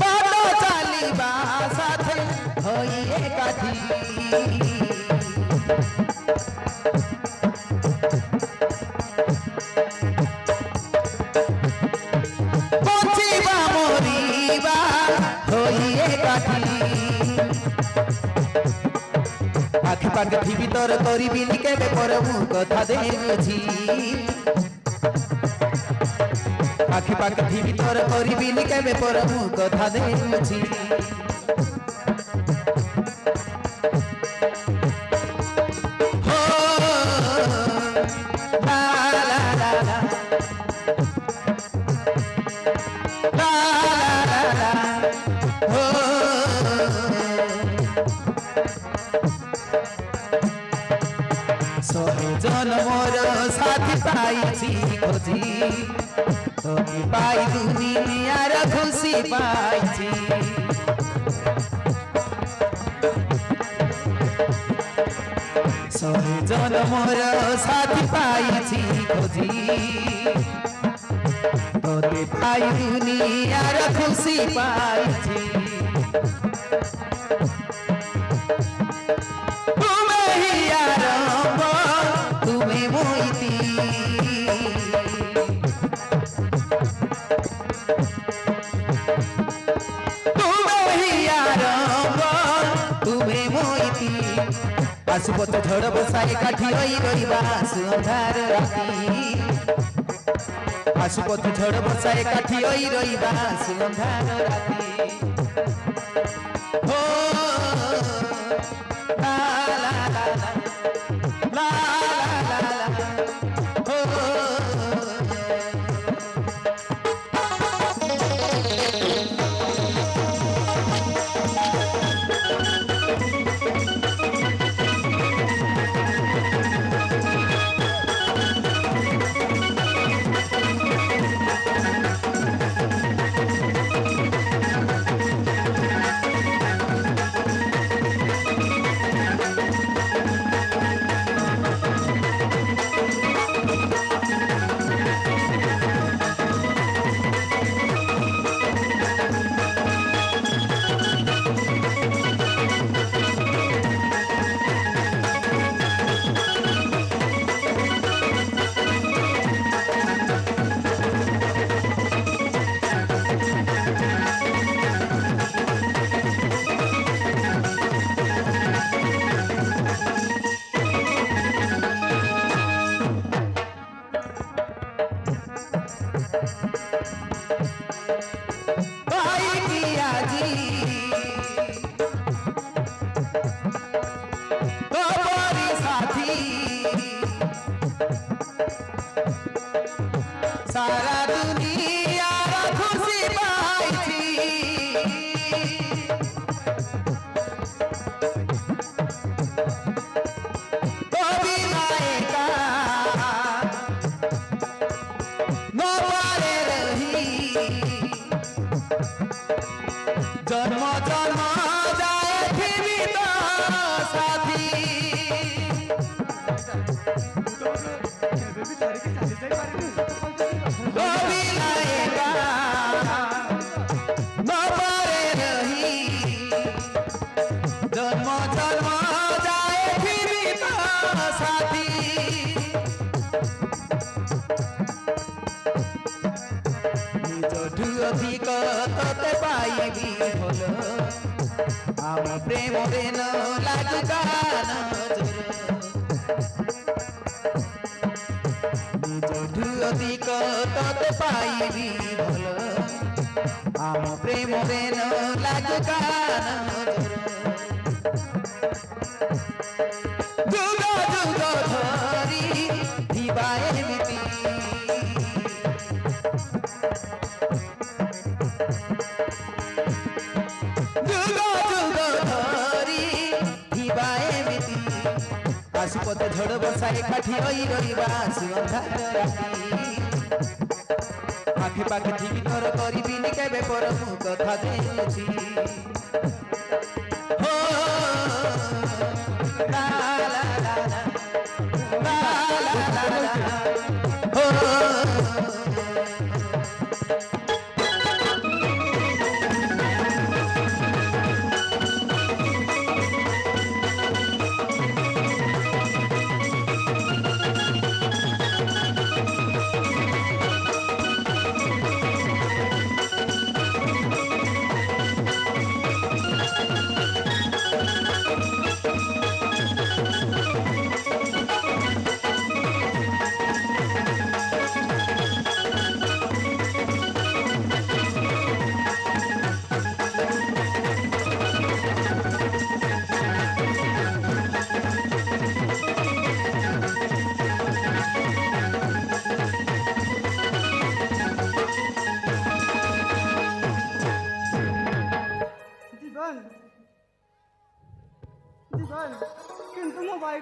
बाटो चालिबा साथे होई एकाठी बचिबा मरिबा होई एकाठी आखि पाखे थी भीतर करिबिनी केबे पर मु कथा देउछि आखि पाखे थी भीतर करिबिनी केबे पर मु कथा देउछि हो ला ला ला ला ला ला ला हो सोहे जन्मर साथी पाइछि खोजी तोके पाई दुनियार खुशी पाइछि सोहे जन्मर साथी पाइछि खोजी तोके पाई दुनियार खुशी पाइछि आसुपत झड़ बसाए काठी रही रहिबा अंधार राती आसुपत झड़ बसाए काठी रही रहिबा अंधार राती हो ला ला ला ला ला ला ला हो सारा दुनिया खुशी पाइछि कभी नायका न पारे रही जन्म जन्म जाए फिर तो साथी अधिक तोते पाइबी भल आम प्रेम देन लागु गान निजठु अधिक तोते पाइबी भल आम प्रेम देन लागु गान जुग जुग धरी दिवाए मिति आसुपत झड़ बसाए काठी रही रहिबा अंधार राती आखि पाखे थी भीतर करिबिनी केबे पर मु कथा देउछि हो ला ला ला ला ला ला ला हो ଭାଇ